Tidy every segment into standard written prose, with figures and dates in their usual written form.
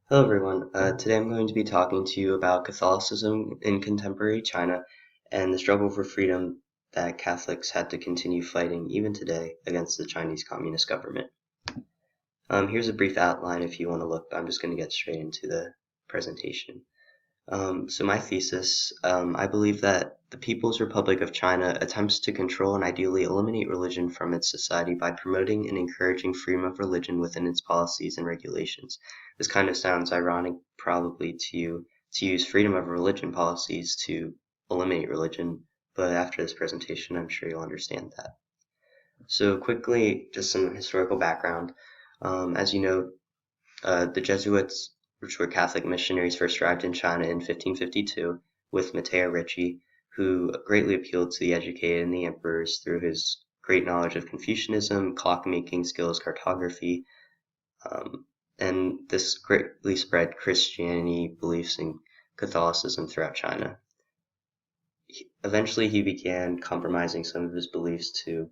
Hello everyone. Today I'm going to be talking to you about Catholicism in contemporary China and the struggle for freedom that Catholics had to continue fighting even today against the Chinese Communist government. Here's a brief outline if you want to look. I'm just going to get straight into the presentation. So my thesis, I believe that the People's Republic of China attempts to control and ideally eliminate religion from its society by promoting and encouraging freedom of religion within its policies and regulations. This kind of sounds ironic probably to you to use freedom of religion policies to eliminate religion, but after this presentation I'm sure you'll understand that. So quickly, just some historical background. As you know, the Jesuits, which were Catholic missionaries, first arrived in China in 1552 with Matteo Ricci, who greatly appealed to the educated and the emperors through his great knowledge of Confucianism, clockmaking skills, cartography, and this greatly spread Christianity beliefs and Catholicism throughout China. Eventually, he began compromising some of his beliefs to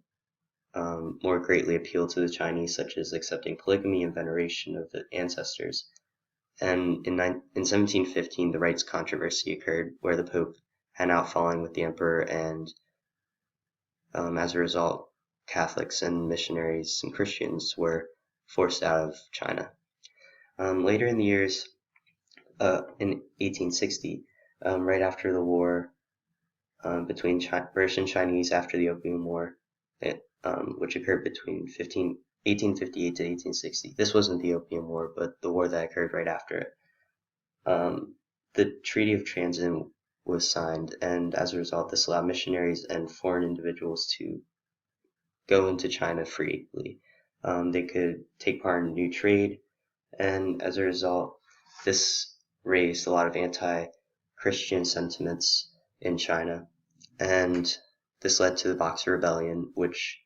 more greatly appeal to the Chinese, such as accepting polygamy and veneration of the ancestors. And in 1715, the rights controversy occurred, where the Pope had an outfalling with the Emperor, and as a result, Catholics and missionaries and Christians were forced out of China. Later in the years, in 1860, right after the war between British and Chinese after the Opium War, which occurred between 1858 to 1860. This wasn't the Opium War, but the war that occurred right after it. The Treaty of Transit was signed, and as a result, this allowed missionaries and foreign individuals to go into China freely. They could take part in new trade, and as a result, this raised a lot of anti-Christian sentiments in China, and this led to the Boxer Rebellion, which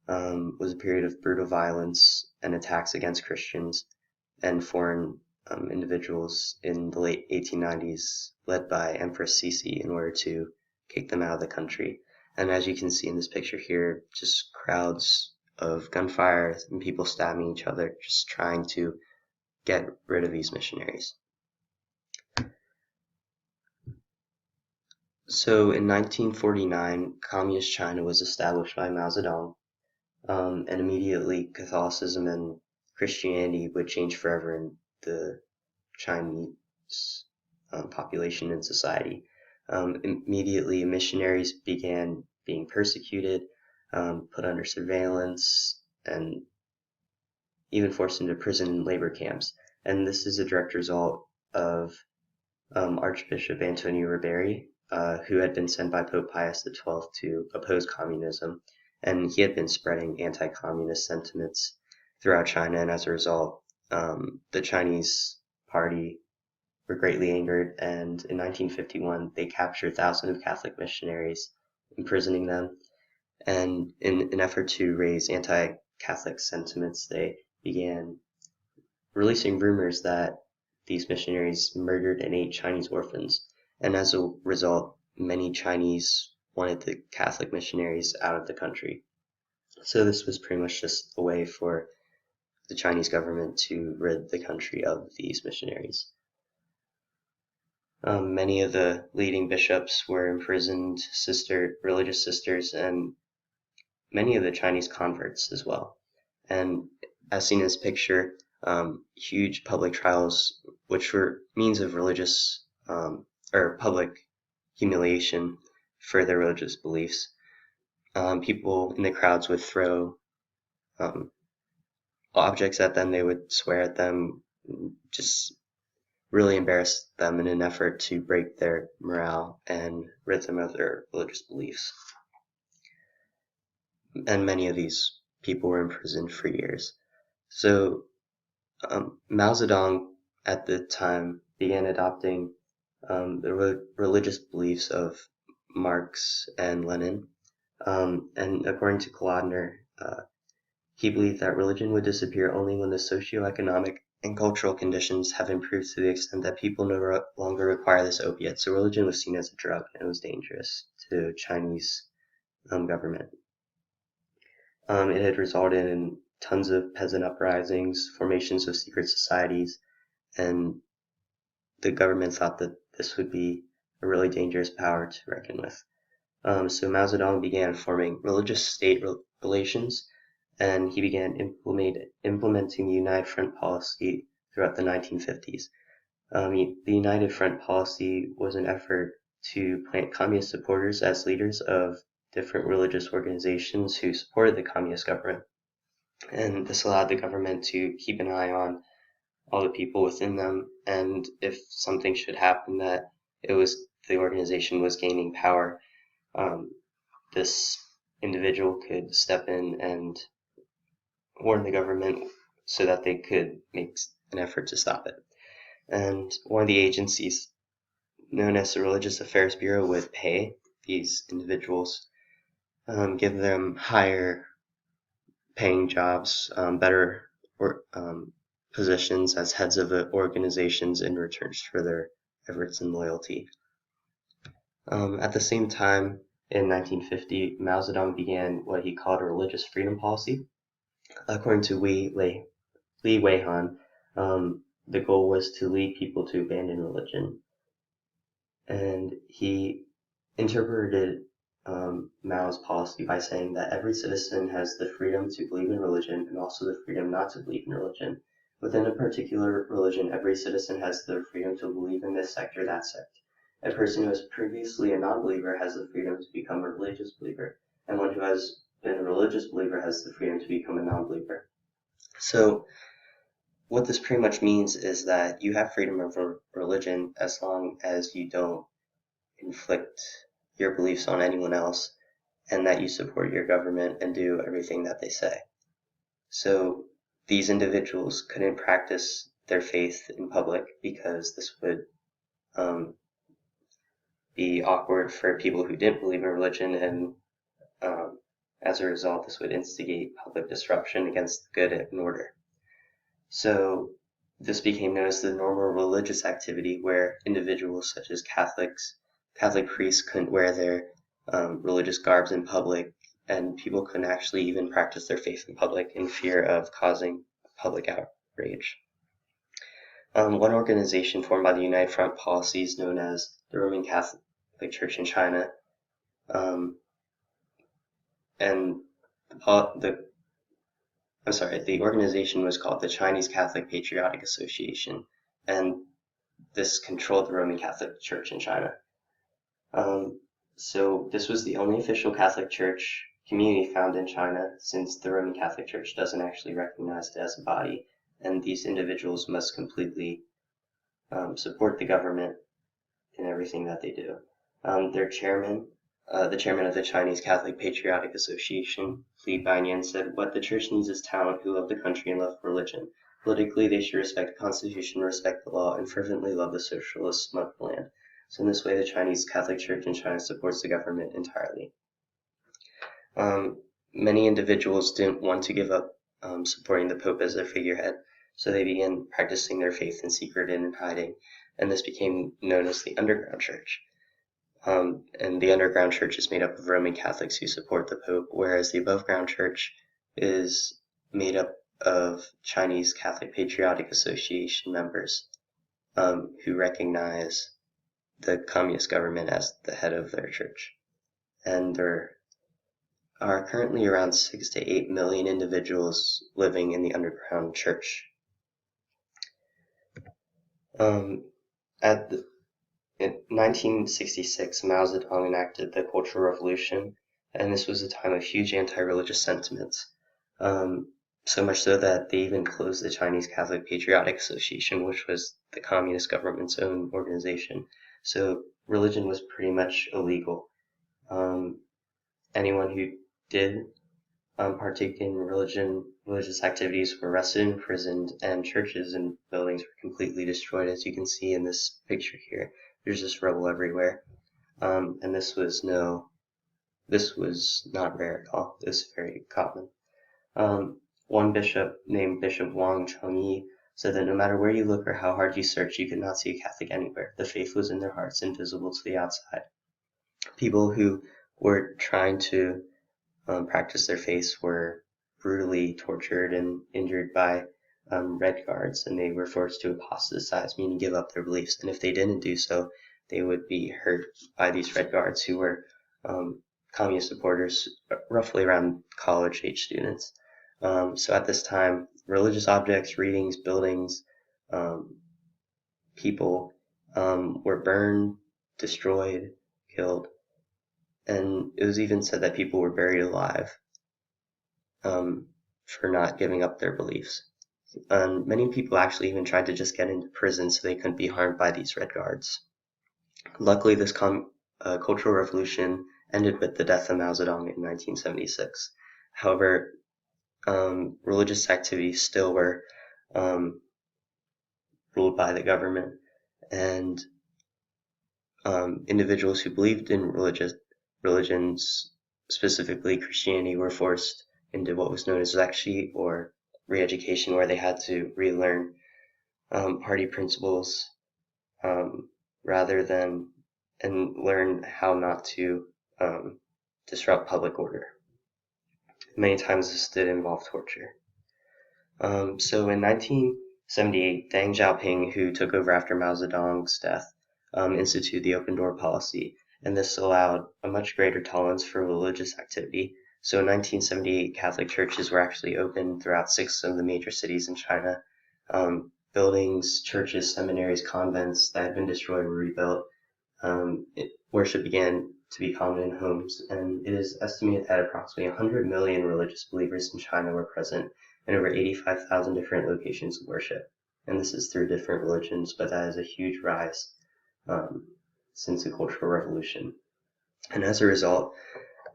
was a period of brutal violence and attacks against Christians and foreign individuals in the late 1890s, led by Empress Sisi, in order to kick them out of the country. And as you can see in this picture here, just crowds of gunfire and people stabbing each other, just trying to get rid of these missionaries. So in 1949, Communist China was established by Mao Zedong, and immediately Catholicism and Christianity would change forever in the Chinese population and society. Immediately, missionaries began being persecuted, put under surveillance, and even forced into prison and labor camps. And this is a direct result of Archbishop Antonio Riberi, who had been sent by Pope Pius XII to oppose communism, and he had been spreading anti-communist sentiments throughout China, and as a result, the Chinese party were greatly angered, and in 1951 they captured thousands of Catholic missionaries, imprisoning them, and in an effort to raise anti-Catholic sentiments, they began releasing rumors that these missionaries murdered and ate Chinese orphans, and as a result, many Chinese wanted the Catholic missionaries out of the country. So this was pretty much just a way for the Chinese government to rid the country of these missionaries. Many of the leading bishops were imprisoned, religious sisters, and many of the Chinese converts as well. And as seen in this picture, huge public trials, which were means of religious or public humiliation for their religious beliefs. People in the crowds would throw objects at them, they would swear at them, just really embarrass them in an effort to break their morale and rid them of their religious beliefs. And many of these people were imprisoned for years. So Mao Zedong at the time began adopting the religious beliefs of Marx and Lenin. And according to Kolodner, he believed that religion would disappear only when the socioeconomic and cultural conditions have improved to the extent that people no longer require this opiate. So religion was seen as a drug and it was dangerous to Chinese government. It had resulted in tons of peasant uprisings, formations of secret societies, and the government thought that this would be a really dangerous power to reckon with. So Mao Zedong began forming religious state relations, and he began implementing the United Front policy throughout the 1950s. The United Front policy was an effort to plant communist supporters as leaders of different religious organizations who supported the communist government. And this allowed the government to keep an eye on all the people within them, and if something should happen that the organization was gaining power, this individual could step in and warn the government so that they could make an effort to stop it. And one of the agencies, known as the Religious Affairs Bureau, would pay these individuals, give them higher paying jobs, better positions as heads of organizations in return for their efforts and loyalty. At the same time, in 1950, Mao Zedong began what he called a religious freedom policy. According to Li Weihan, the goal was to lead people to abandon religion. And he interpreted Mao's policy by saying that every citizen has the freedom to believe in religion and also the freedom not to believe in religion. Within a particular religion, every citizen has the freedom to believe in this sect or that sect. A person who was previously a non-believer has the freedom to become a religious believer, and one who has been a religious believer has the freedom to become a non-believer. So what this pretty much means is that you have freedom of religion as long as you don't inflict your beliefs on anyone else, and that you support your government and do everything that they say. So these individuals couldn't practice their faith in public because this would be awkward for people who didn't believe in religion, and as a result, this would instigate public disruption against the good and order. So this became known as the normal religious activity, where individuals such as Catholic priests couldn't wear their religious garbs in public, and people couldn't actually even practice their faith in public in fear of causing public outrage. One organization formed by the United Front policy is known as the Roman Catholic Church in China, and the organization was called the Chinese Catholic Patriotic Association, and this controlled the Roman Catholic Church in China. So this was the only official Catholic Church community found in China, since the Roman Catholic Church doesn't actually recognize it as a body, and these individuals must completely support the government in everything that they do. Their chairman, the chairman of the Chinese Catholic Patriotic Association, Li Banyan, said, "What the church needs is talent who love the country and love religion. Politically, they should respect the Constitution, respect the law, and fervently love the socialist motherland." So in this way, the Chinese Catholic Church in China supports the government entirely. Many individuals didn't want to give up supporting the Pope as their figurehead, so they began practicing their faith in secret and in hiding, and this became known as the Underground Church. And the Underground Church is made up of Roman Catholics who support the Pope, whereas the Aboveground Church is made up of Chinese Catholic Patriotic Association members who recognize the communist government as the head of their church. And there are currently around 6 to 8 million individuals living in the underground church. In 1966, Mao Zedong enacted the Cultural Revolution, and this was a time of huge anti-religious sentiments. So much so that they even closed the Chinese Catholic Patriotic Association, which was the communist government's own organization. So religion was pretty much illegal. Anyone who did partake in religious activities were arrested, imprisoned, and churches and buildings were completely destroyed, as you can see in this picture here. There's just rubble everywhere, and this was not rare at all. This was very common. One bishop named Bishop Wang Chengyi said that no matter where you look or how hard you search, you could not see a Catholic anywhere. The faith was in their hearts, invisible to the outside. People who were trying to practice their faith were brutally tortured and injured by Red Guards, and they were forced to apostatize, meaning give up their beliefs. And if they didn't do so, they would be hurt by these Red Guards, who were communist supporters, roughly around college-age students. So at this time, religious objects, readings, buildings, people were burned, destroyed, killed, and it was even said that people were buried alive for not giving up their beliefs. Many people actually even tried to just get into prison so they couldn't be harmed by these Red Guards. Luckily, this Cultural Revolution ended with the death of Mao Zedong in 1976. However, religious activities still were ruled by the government, and individuals who believed in religions, specifically Christianity, were forced into what was known as Zekshi, or re-education, where they had to relearn party principles rather than and learn how not to disrupt public order. Many times this did involve torture. So in 1978, Deng Xiaoping, who took over after Mao Zedong's death, instituted the open door policy, and this allowed a much greater tolerance for religious activity. So in 1978, Catholic churches were actually open throughout 6 of the major cities in China. Buildings, churches, seminaries, convents that had been destroyed were rebuilt. Worship began to be common in homes, and it is estimated that approximately 100 million religious believers in China were present in over 85,000 different locations of worship. And this is through different religions, but that is a huge rise since the Cultural Revolution. And as a result,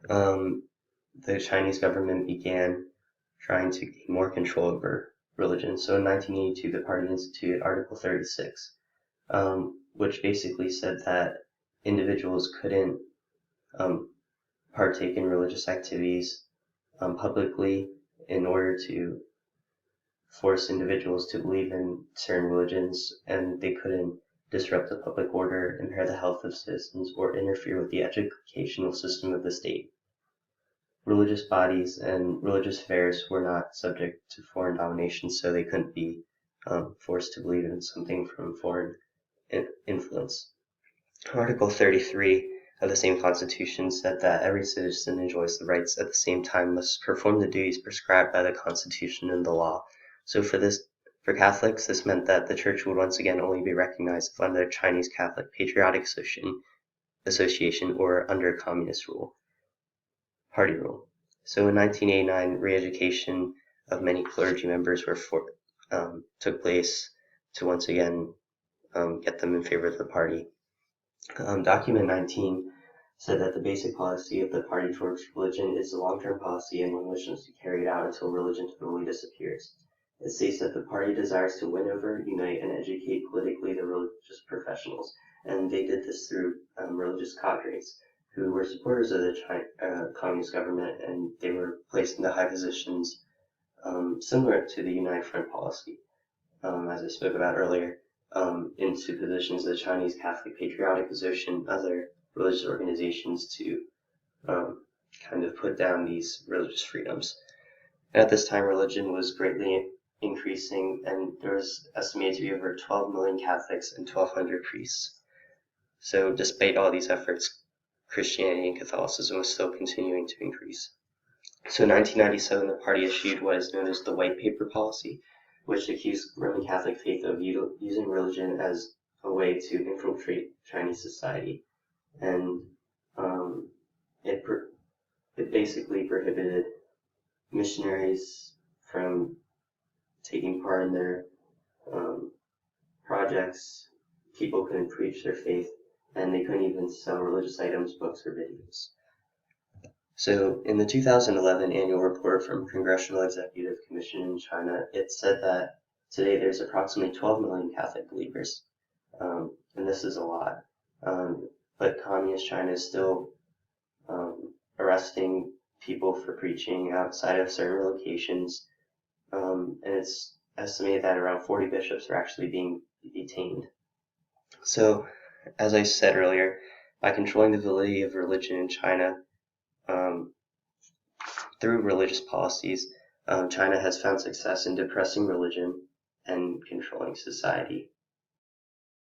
the Chinese government began trying to gain more control over religion. So in 1982, the party instituted Article 36, which basically said that individuals couldn't partake in religious activities publicly in order to force individuals to believe in certain religions, and they couldn't disrupt the public order, impair the health of citizens, or interfere with the educational system of the state. Religious bodies and religious affairs were not subject to foreign domination, so they couldn't be forced to believe in something from foreign influence. Article 33 of the same Constitution said that every citizen enjoys the rights at the same time must perform the duties prescribed by the Constitution and the law. So for Catholics, this meant that the Church would once again only be recognized under the Chinese Catholic Patriotic Association or under communist party rule. So in 1989, re-education of many clergy members took place to once again get them in favor of the party. Document 19 said that the basic policy of the party towards religion is a long-term policy and one which must be carried out until religion totally disappears. It states that the party desires to win over, unite, and educate politically the religious professionals, and they did this through religious cadres who were supporters of the communist government, and they were placed into high positions similar to the United Front policy, as I spoke about earlier, into positions of the Chinese Catholic Patriotic Association and other religious organizations to kind of put down these religious freedoms. And at this time, religion was greatly increasing, and there was estimated to be over 12 million Catholics and 1,200 priests. So despite all these efforts, Christianity and Catholicism was still continuing to increase. So in 1997, the party issued what is known as the White Paper Policy, which accused Roman Catholic faith of using religion as a way to infiltrate Chinese society. And it basically prohibited missionaries from taking part in their projects. People couldn't preach their faith, and they couldn't even sell religious items, books, or videos. So in the 2011 annual report from Congressional Executive Commission in China, it said that today there's approximately 12 million Catholic believers, and this is a lot. But communist China is still arresting people for preaching outside of certain locations, and it's estimated that around 40 bishops are actually being detained. So, as I said earlier, by controlling the validity of religion in China through religious policies, China has found success in depressing religion and controlling society.